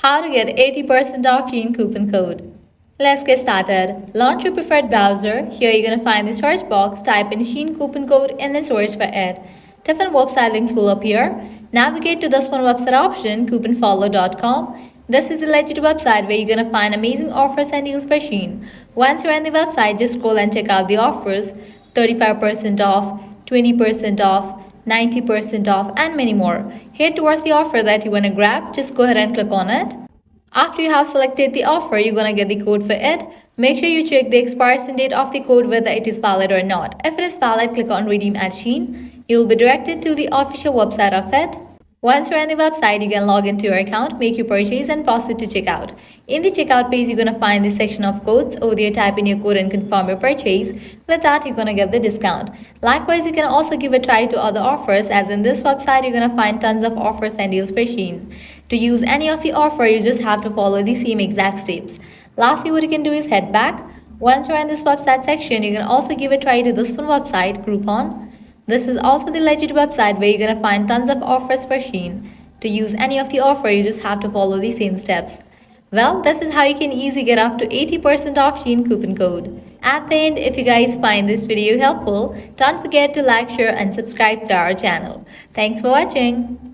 How to get 80% off Shein coupon code. Let's get started. Launch your preferred browser. Here you're gonna find the search box, type in Shein coupon code and then search for it. Different website links will appear. Navigate to this one website option, couponfollow.com. This is the legit website where you're gonna find amazing offers and deals for Shein. Once you're on the website, just scroll and check out the offers: 35% off, 20% off, 90% off, and many more. Head towards the offer that you want to grab, just go ahead and click on it. After you have selected the offer, you're going to get the code for it. Make sure you check the expiration date of the code, whether it is valid or not. If it is valid, click on redeem at Shein. You will be directed to the official website of it. Once you're on the website, you can log into your account, make your purchase, and proceed to checkout. In the checkout page, you're going to find the section of codes. Over there, type in your code and confirm your purchase. With that, you're going to get the discount. Likewise, you can also give a try to other offers, as in this website, you're going to find tons of offers and deals for Shein. To use any of the offer, you just have to follow the same exact steps. Lastly, what you can do is head back. Once you're in this website section, you can also give a try to this one website, Groupon. This is also the legit website where you're going to find tons of offers for Shein. To use any of the offer, you just have to follow the same steps. Well, this is how you can easily get up to 80% off Shein coupon code. At the end, if you guys find this video helpful, don't forget to like, share and subscribe to our channel. Thanks for watching.